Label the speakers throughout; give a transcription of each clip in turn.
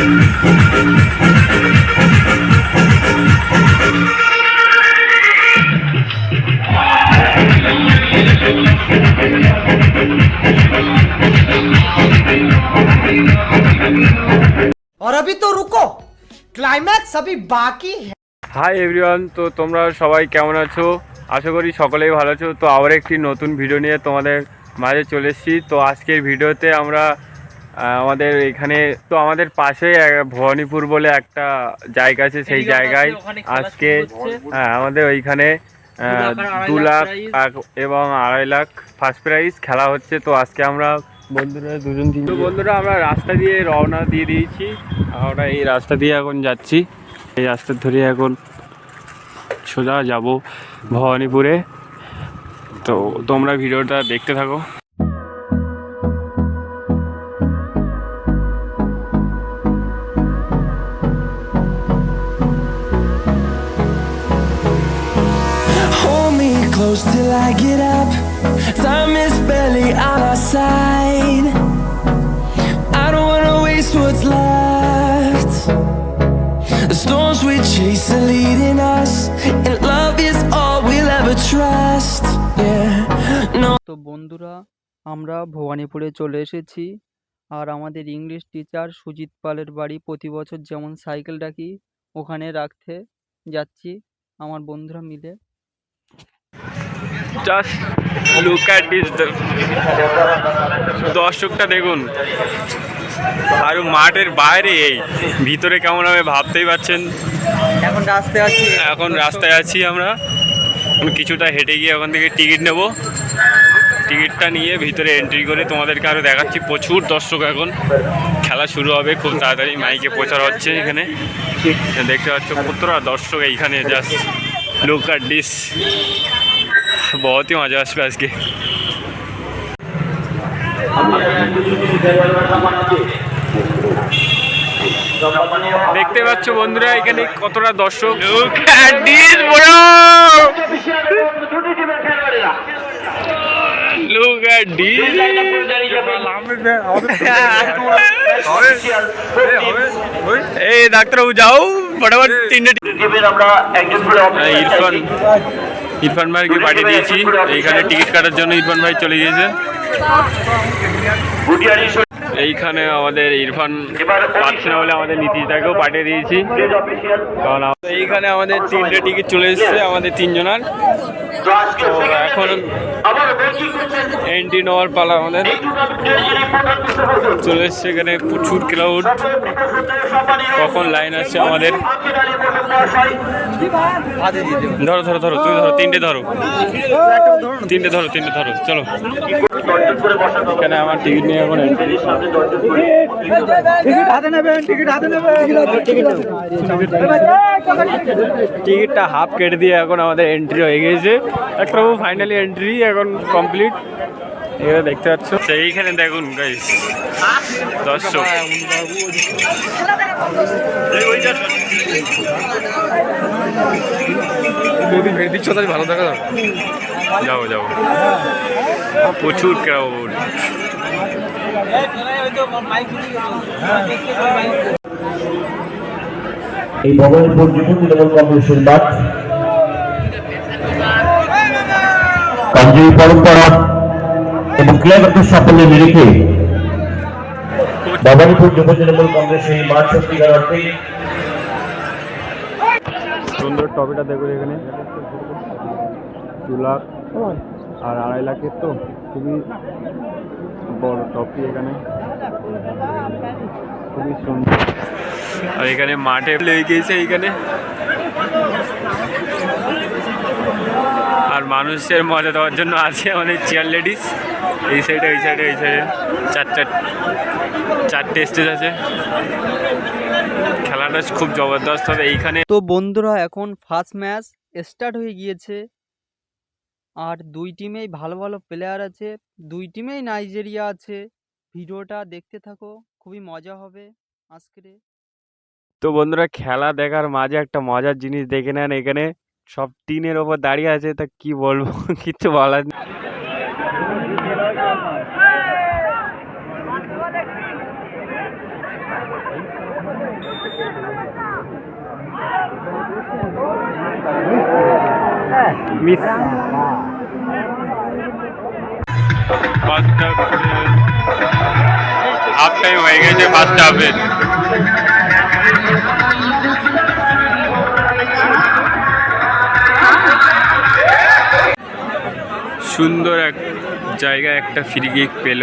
Speaker 1: और अभी तो रुको, क्लाइमैक्स अभी बाकी है।
Speaker 2: হাই এভরিওয়ান, তো তোমরা সবাই কেমন আছো? আশা করি সকলেই ভালো আছো। তো আবার একটি নতুন ভিডিও নিয়ে তোমাদের মাঝে চলে এসেছি। তো আজকের ভিডিওতে আমরা আমাদের এখানে তো আমাদের পাশে ভবানীপুর বলে একটা জায়গা আছে, সেই জায়গায় আজকে আমাদের ওইখানে 2 লাখ এবং 2.5 লাখ ফার্স্ট প্রাইজ খেলা হচ্ছে। তো আজকে আমরা বন্ধুরা তো বন্ধুরা আমরা রাস্তা দিয়ে রওনা দিয়ে দিয়েছি। আমরা এই রাস্তা দিয়ে এখন যাচ্ছি, এই রাস্তা ধরে এখন সোজা যাব ভবানীপুরে। তো তোমরা ভিডিওটা দেখতে থাকো।
Speaker 3: Close till I get up. Time is barely on our side. I don't wanna waste what's left. The storms we chase are leading us, and love is all we'll ever trust. Yeah, no.
Speaker 4: তো বন্ধুরা, আমরা ভবানীপুরে চলে এসেছি। আর আমাদের English teacher Sujit পালের বাড়ি প্রতি বছর যেমন সাইকেল ডাকি, ওখানে রাখতে যাচ্ছি আমার বন্ধুরা মিলে।
Speaker 2: জাস্ট লুক অ্যাট দিস, দর্শকটা দেখুন। আর মাঠের বাইরে, এই ভিতরে কেমন হবে ভাবতেই পারছেন। এখন রাস্তায় আছি আমরা। কিছুটা হেঁটে গিয়ে ওখান থেকে টিকিট নেব। টিকিটটা নিয়ে ভিতরে এন্ট্রি করে তোমাদেরকে আরও দেখাচ্ছি। প্রচুর দর্শক, এখন খেলা শুরু হবে খুব তাড়াতাড়ি। মাইকে প্রচার হচ্ছে এখানে, দেখতে পাচ্ছ কতটা দর্শক এইখানে। জাস্ট লুক অ্যাট দিস, बहुत ही मजा আসবে আজকে। দেখতে পাচ্ছ বন্ধুরা এখানে কতটা দর্শক। Look at this bro, look at this. এই ডাক্তারবাবু যাও ফটাফট 3টে। ইরফান ভাইকে পাঠিয়ে দিয়েছি এইখানে টিকিট কাটার জন্য। ইরফান ভাই চলে গিয়েছে। এইখানে আমাদের ইরফান পাচ্ছে না বলে আমাদের নীতিশদাকেও পাঠিয়ে দিয়েছি। কারণ এইখানে আমাদের 3টে টিকিট চলে এসেছে আমাদের 3 জনার। তো এখন এন্ট্রি নেওয়ার পালা আমাদের চলে এসছে। এখানে প্রচুর ক্রাউড, কখন লাইন আসছে আমাদের। ধরো ধরো ধরো, তুমি ধরো, 3টে ধরো, 3টে ধরো, 3টে ধরো, চলো। এখানে আমার টিকিট নিয়ে এখন টিকিটটা হাফ কেটে দিয়ে এখন আমাদের এন্ট্রি হয়ে গিয়েছে। একটা ফাইনালি এন্ট্রি এখন কমপ্লিট। এখানে দেখতে পাচ্ছ, এইখানে দেখুন গাইস দর্শক। ভালো দেখা যাও যাও, প্রচুর ক্রাউড।
Speaker 5: এই ভবানীপুর যুব তৃণমূল কংগ্রেসের মাঠ কাঞ্জয়ী পরম্পরা এবং ক্লাবের সাফল্য নিরিখে ভবানীপুর যুব তৃণমূল কংগ্রেসের এই মাঠ সত্যিকার অর্থে
Speaker 2: সুন্দর। ট্রফিটা দেখুন এখানে 2 লাখ আর 2.5 লাখের, তো খুবই বড় ট্রফি এখানে, খুবই সুন্দর। আর এখানে মাঠে লেগে গিয়েছে এইখানে। আর মানুষের মজা দেওয়ার জন্য আছে আমাদের চেয়ার লেডিস। এই সাইডে, এই সাইডে, এই সাইডে 4টে স্টেজ আছে। খেলাটা খুব জবরদস্ত হবে এইখানে।
Speaker 4: তো বন্ধুরা, এখন ফার্স্ট ম্যাচ স্টার্ট হয়ে গিয়েছে। আর 2 টিমেই ভালো ভালো প্লেয়ার আছে, 2 টিমেই নাইজেরিয়া আছে। ভিডিওটা দেখতে থাকো, খুবই মজা হবে আজকে।
Speaker 2: তো বন্ধুরা, খেলা দেখার মাঝে একটা মজার জিনিস দেখে নেন। এখানে সব টিনের ওপর দাঁড়িয়ে আছে, তা কি বলবো, কিচ্ছু বলার নেই। মিস হাফ টাইম হয়ে গেছে ফার্স্ট হাফের। সুন্দর এক জায়গায় একটা ফ্রি কিক পেল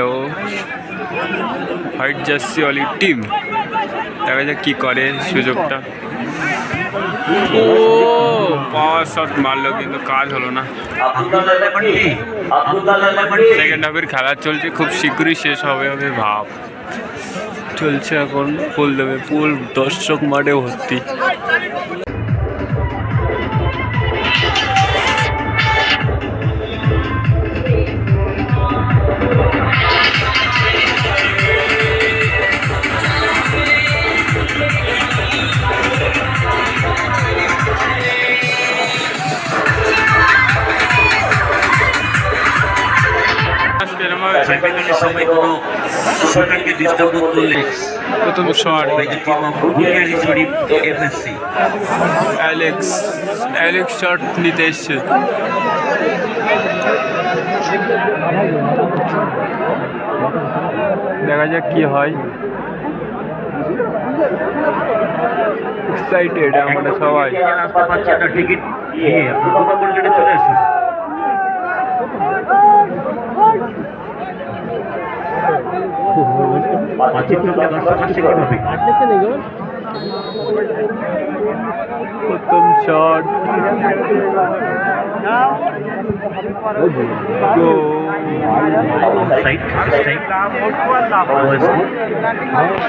Speaker 2: হোয়াইট জার্সি অলিভ টিম। দেখা যাক কি করে সুযোগটা। ও পাওয়ার শট মারলো কিন্তু কাজ হলো না। সেকেন্ড হাফের খেলা চলছে, খুব শীঘ্রই শেষ হবে হবে ভাব চলছে। এখন ফুল দেবে, ফুল দর্শক মাঠে ভর্তি। প্রথম শট অ্যালেক্স শট নিতে এসছে। দেখা যাক কি হয়। এক্সাইটেড আমরা সবাই।
Speaker 5: টিকিট চলে আসুন।
Speaker 2: প্রথম শট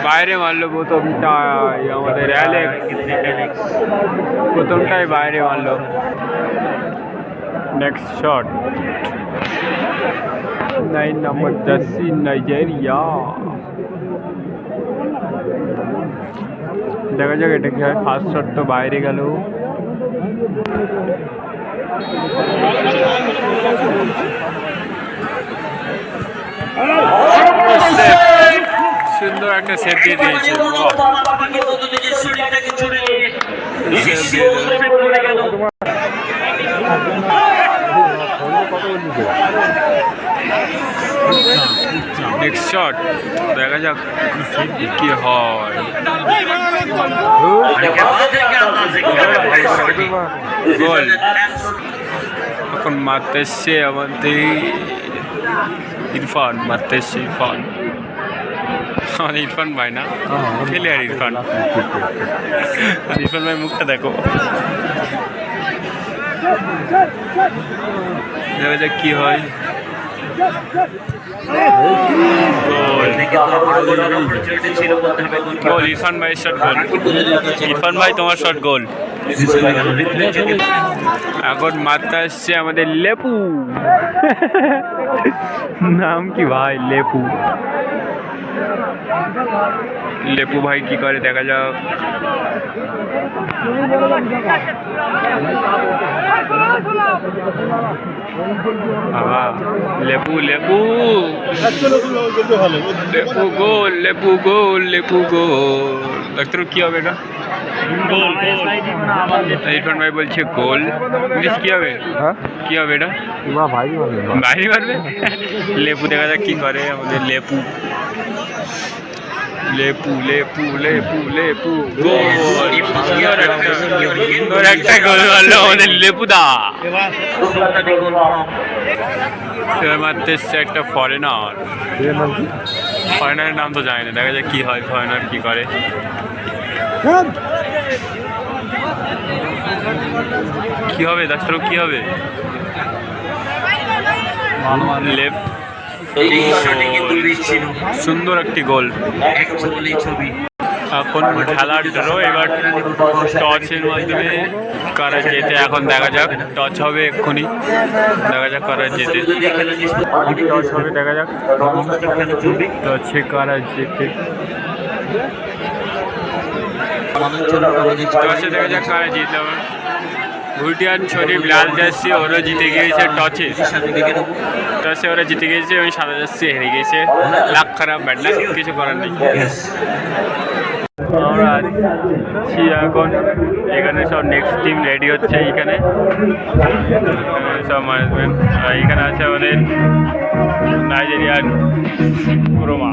Speaker 2: বাইরে মারলো প্রথমটাই আমাদের অ্যালেক্স, প্রথমটাই বাইরে মারলো। নেক্সট শট 9 নম্বর জার্সি নাইজেরিয়া। দেখা যাক এটা কি হয়। ফার্স্ট শট তো বাইরে গেল। সুন্দর একটা সেভ দিয়ে দিয়েছে। নেক্সট শট দেখা যাক কি হয়। গোল এখন মারতে এসছে আমাদের ইরফান, মারতে এসছে ইরফান, আমাদের ইরফান ভাই না, প্লেয়ার ইরফান। ইরফান ভাই মুখটা দেখো। দেখা যাক কি হয়। গোল ইরফান ভাইয়ের শট, গোল ইরফান ভাই তোমার শট, গোল। এখন মারতে আসছে আমাদের লেপু। নাম কি ভাই? লেপু। লেপু ভাই কি করে দেখা যাক। লেপু লেপু লেপু গোল, লেপু গোল, লেপু গোল। ডাক্তার কি হবে এটা? ইরফান ভাই বলছে গোল। কি হবে? কি হবে এটা? বাইরে মারবে। লেপু দেখা যাক কি করে আমাদের লেপু। লেপু লেপু লেপু লেপু গোল। একটা গোল মারলো আমাদের লেপুদা। এবার মারতে এসছে একটা ফরেনার। ফরেনারের নাম তো জানি না, দেখা যাক কি হয়। ফরেনার কি করে। কি হবে ডাক্তার? কি হবে? লেফট। সুন্দর একটি গোল। এখন খেলার ড্র। এবার টচের মাধ্যমে কারা যেতে এখন দেখা যাক। টচ হবে এক্ষুনি, দেখা যাক কারা যেতে। টচ হবে, দেখা যাক টচে কারা যেতে। টচে দেখা যাক কারা জিতল। ভুটিয়ান শরীফ লাল জার্সি ওরা জিতে গিয়েছে টচে। টচে ওরা জিতে গিয়েছে এবং সাদা জার্সি হেরে গিয়েছে। লাখ খারাপ, ব্যাড লাক, কিছু করার নেই। আমরা আছি এখন এখানে সব নেক্সট টিম রেডি হচ্ছে এইখানে সব ম্যানেজমেন্ট। আর এখানে আছে আমাদের নাইজেরিয়ার ক্রোমা।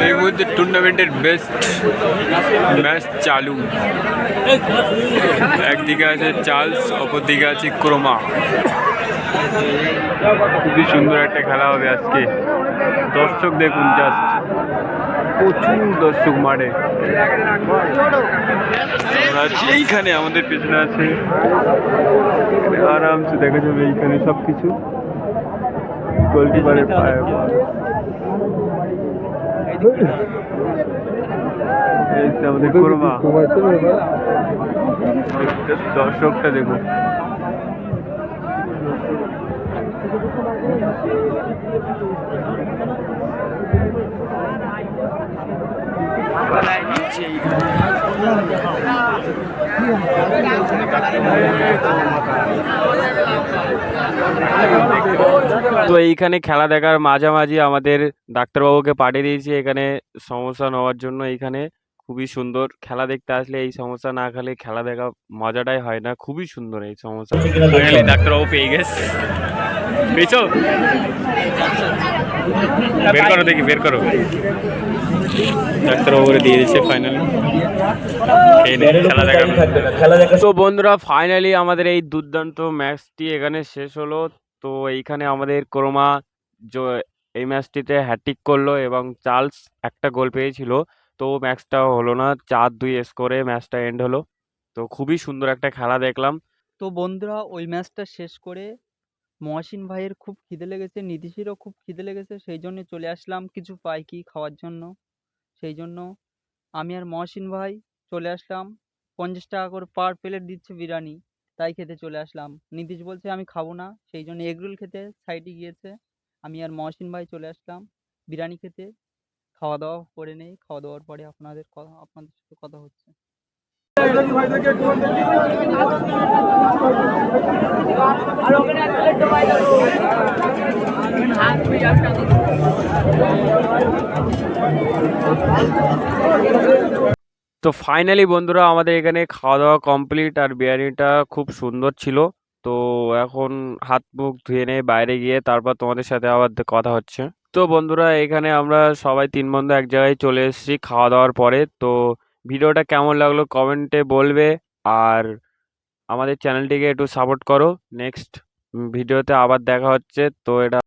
Speaker 2: এই মুহূর্তে টুর্নামেন্টের বেস্ট ম্যাচ চালু। একদিকে আছে চার্লস, অপরদিকে আছে ক্রোমা। খুবই সুন্দর একটা খেলা হবে আজকে। দর্শক দেখুন, জাস্ট প্রচুর দর্শক মাঠে। আমরা আছি এইখানে, আমাদের পেছনে আছে, আরামসে দেখা যাবে এইখানে সব কিছু। গোলকিপারের পায়ে আমাদের ক্রোমা। দর্শকটা দেখুন, তো এইখানে খেলা দেখার মাঝামাঝি আমাদের ডাক্তারবাবুকে পাঠিয়ে দিয়েছি এখানে সমস্যা নেওয়ার জন্য। এইখানে খুবই সুন্দর খেলা দেখতে আসলে এই সমস্যা না খেলে খেলা দেখা মজাটাই হয় না। খুবই সুন্দর এই সমস্যা। ডাক্তারবাবু পেয়ে গেছে, পেয়েছো? বের করো দেখি, বের করো। ডাক্তারবাবুরে দিয়ে দিচ্ছে ফাইনালি খেলা দেখা। তো বন্ধুরা, ফাইনালি আমাদের এই দুর্দান্ত ম্যাচটি এখানে শেষ হলো। তো এইখানে আমাদের ক্রোমা এই ম্যাচটিতে হ্যাট্রিক করলো এবং চার্লস একটা গোল পেয়েছিল। তো ম্যাচটা হলো না, 4-2 স্কোরে ম্যাচটা এন্ড হলো। তো খুবই সুন্দর একটা খেলা দেখলাম।
Speaker 4: তো বন্ধুরা, ওই ম্যাচটা শেষ করে মহসিন ভাইয়ের খুব খিদে লেগেছে, নীতিশেরও খুব খিদে লেগেছে, সেই জন্য চলে আসলাম কিছু পাইকি খাওয়ার জন্য। সেই জন্য আমি আর মহসিন ভাই চলে আসলাম। 50 টাকা করে পার প্লেট দিচ্ছে বিরিয়ানি, তাই খেতে চলে আসলাম। নীতিশ বলছে আমি খাবো না, সেই জন্য এগরোল খেতে সাইডে গিয়েছে। আমি আর মহসিন ভাই চলে আসলাম বিরিয়ানি খেতে। খাওয়া দাওয়া করে নেই, খাওয়া দাওয়ার পরে আপনাদের সাথে কথা হচ্ছে।
Speaker 2: তো ফাইনালি বন্ধুরা, আমাদের এখানে খাওয়া দাওয়া কমপ্লিট আর বিরিয়ানিটা খুব সুন্দর ছিল। তো এখন হাত মুখ ধুয়ে নিয়ে বাইরে গিয়ে তারপর তোমাদের সাথে আবার কথা হচ্ছে। তো বন্ধুরা, এখানে আমরা সবাই 3 বন্ধু এক জায়গায় চলে এসেছি খাওয়া দাওয়ার পরে। তো ভিডিওটা কেমন লাগলো কমেন্টে বলবে, আর আমাদের চ্যানেলটিকে একটু সাপোর্ট করো। নেক্সট ভিডিওতে আবার দেখা হচ্ছে। তো এটা